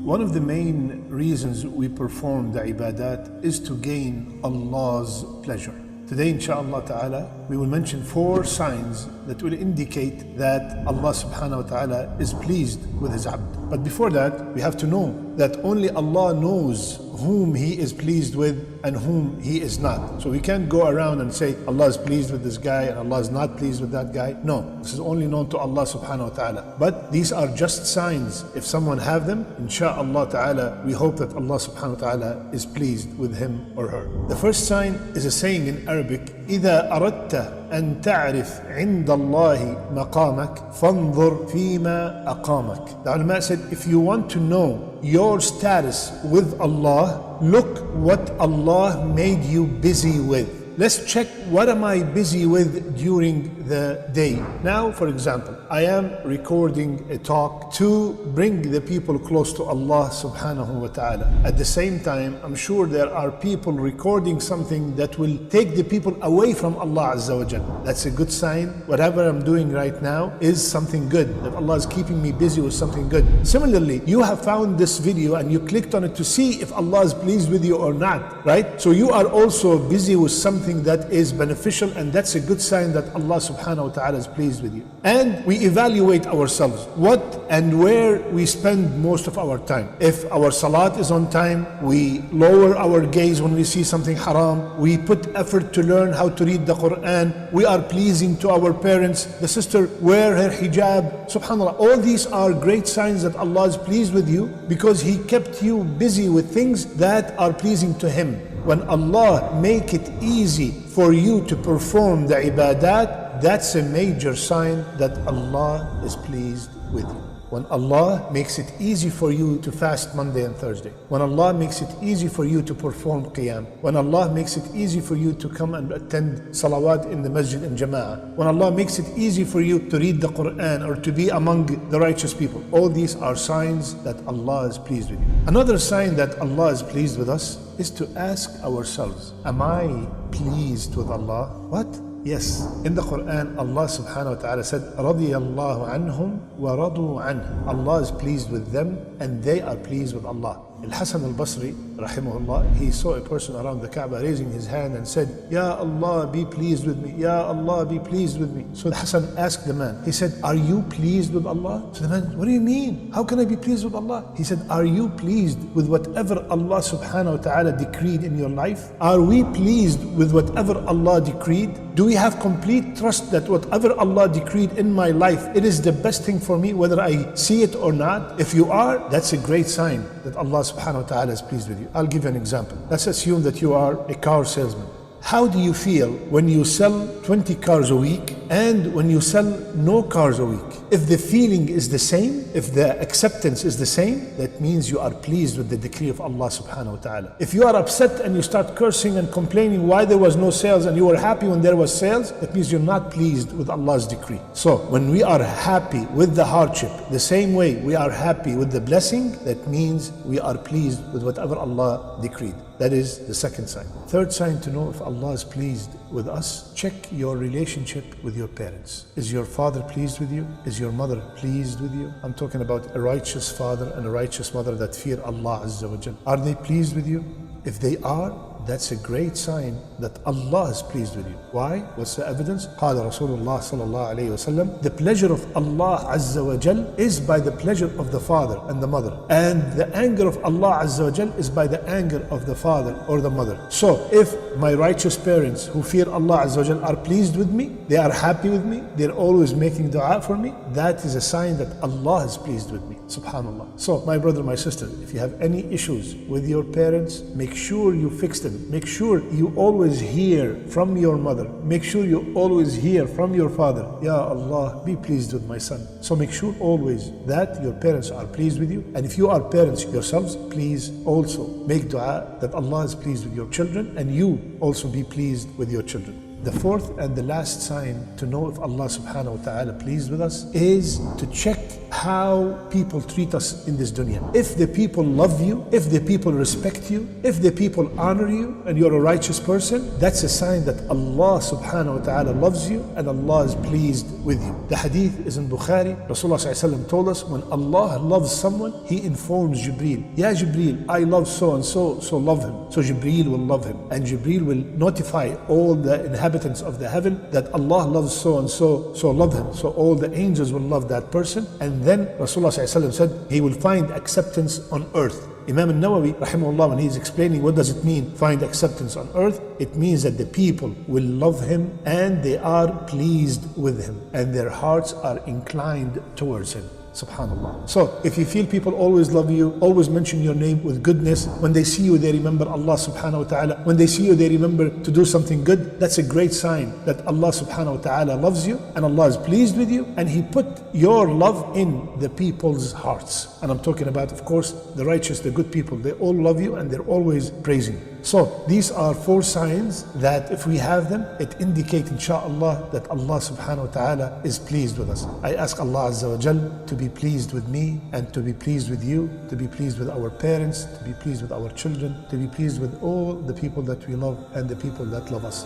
One of the main reasons we perform the ibadat is to gain Allah's pleasure. Today, inshaAllah ta'ala, we will mention 4 signs that will indicate that Allah subhanahu wa ta'ala is pleased with His abd. But before that, we have to know that only Allah knows whom He is pleased with and whom He is not. So we can't go around and say Allah is pleased with this guy and Allah is not pleased with that guy. No, this is only known to Allah subhanahu wa ta'ala. But these are just signs. If someone have them, insha'Allah ta'ala, we hope that Allah subhanahu wa ta'ala is pleased with him or her. The first sign is a saying in Arabic, إِذَا أَرَدْتَ أن تعرف عند الله مقامك فانظر فيما أقامك. The ulama said, if you want to know your status with Allah, look what Allah made you busy with. Let's check, what am I busy with during the day? Now, for example, I am recording a talk to bring the people close to Allah subhanahu wa ta'ala. At the same time, I'm sure there are people recording something that will take the people away from Allah azza wa jal. That's a good sign. Whatever I'm doing right now is something good, that Allah is keeping me busy with something good. Similarly, you have found this video and you clicked on it to see if Allah is pleased with you or not, right? So you are also busy with something that is beneficial, and that's a good sign that Allah subhanahu wa ta'ala is pleased with you. And we evaluate ourselves, what and where we spend most of our time. If our salat is on time, we lower our gaze when we see something haram, we put effort to learn how to read the Quran, we are pleasing to our parents, the sister wear her hijab, subhanAllah. All these are great signs that Allah is pleased with you because He kept you busy with things that are pleasing to Him. When Allah make it easy for you to perform the ibadat, that's a major sign that Allah is pleased with you. When Allah makes it easy for you to fast Monday and Thursday, when Allah makes it easy for you to perform qiyam, when Allah makes it easy for you to come and attend salawat in the masjid and jama'ah, when Allah makes it easy for you to read the Quran or to be among the righteous people, all these are signs that Allah is pleased with you. Another sign that Allah is pleased with us is to ask ourselves, am I pleased with Allah? What? Yes, in the Quran, Allah subhanahu wa ta'ala said, رَضِيَ اللَّهُ عَنْهُمْ وَرَضُوا عَنْهُ. Allah is pleased with them and they are pleased with Allah. Al-Hasan al-Basri, rahimahullah, he saw a person around the Kaaba raising his hand and said, Ya Allah, be pleased with me. Ya Allah, be pleased with me. So Hasan asked the man, he said, are you pleased with Allah? So the man, what do you mean? How can I be pleased with Allah? He said, are you pleased with whatever Allah subhanahu wa ta'ala decreed in your life? Are we pleased with whatever Allah decreed? Do we have complete trust that whatever Allah decreed in my life, it is the best thing for me, whether I see it or not? If you are, that's a great sign that Allah subhanahu wa ta'ala is pleased with you. I'll give you an example. Let's assume that you are a car salesman. How do you feel when you sell 20 cars a week and when you sell no cars a week? If the feeling is the same, if the acceptance is the same, that means you are pleased with the decree of Allah subhanahu wa ta'ala. If you are upset and you start cursing and complaining why there was no sales and you were happy when there was sales, that means you're not pleased with Allah's decree. So when we are happy with the hardship, the same way we are happy with the blessing, that means we are pleased with whatever Allah decreed. That is the second sign. Third sign to know if Allah is pleased with us, check your relationship with your parents. Is your father pleased with you? Is your mother pleased with you? I'm talking about a righteous father and a righteous mother that fear Allah azza wa jal. Are they pleased with you? If they are, that's a great sign that Allah is pleased with you. Why? What's the evidence? قال رسول الله صلى الله عليه وسلم, the pleasure of Allah Azza wa Jal is by the pleasure of the father and the mother, and the anger of Allah Azza wa Jal is by the anger of the father or the mother. So if my righteous parents who fear Allah Azza wa Jal are pleased with me, they are happy with me, they're always making dua for me, that is a sign that Allah is pleased with me. Subhanallah. So my brother, my sister, if you have any issues with your parents, make sure you fix them. Make sure you always hear from your mother. Make sure you always hear from your father. Ya Allah, be pleased with my son. So make sure always that your parents are pleased with you. And if you are parents yourselves, please also make dua that Allah is pleased with your children and you also be pleased with your children. The fourth and the last sign to know if Allah subhanahu wa ta'ala pleased with us is to check how people treat us in this dunya. If the people love you, if the people respect you, if the people honor you and you're a righteous person, that's a sign that Allah subhanahu wa ta'ala loves you and Allah is pleased with you. The hadith is in Bukhari. Rasulullah sallallahu alaihi wasallam told us, when Allah loves someone, He informs Jibreel, Ya Jibreel, I love so and so, so love him. So Jibreel will love him, and Jibreel will notify all the inhabitants of the heaven that Allah loves so and so, so love him. So all the angels will love that person, and then Rasulullah sallallahu alaihi wasallam said he will find acceptance on earth. Imam al-Nawawi rahimahullah, when he's explaining what does it mean find acceptance on earth, it means that the people will love him and they are pleased with him and their hearts are inclined towards him. Subhanallah. So if you feel people always love you, always mention your name with goodness, when they see you they remember Allah subhanahu wa ta'ala, when they see you they remember to do something good, that's a great sign that Allah subhanahu wa ta'ala loves you and Allah is pleased with you, and He put your love in the people's hearts. And I'm talking about, of course, the righteous, the good people. They all love you and they're always praising you. So these are 4 signs that if we have them, it indicates insha'Allah that Allah subhanahu wa ta'ala is pleased with us. I ask Allah Azza wa Jal to be pleased with me and to be pleased with you, to be pleased with our parents, to be pleased with our children, to be pleased with all the people that we love and the people that love us.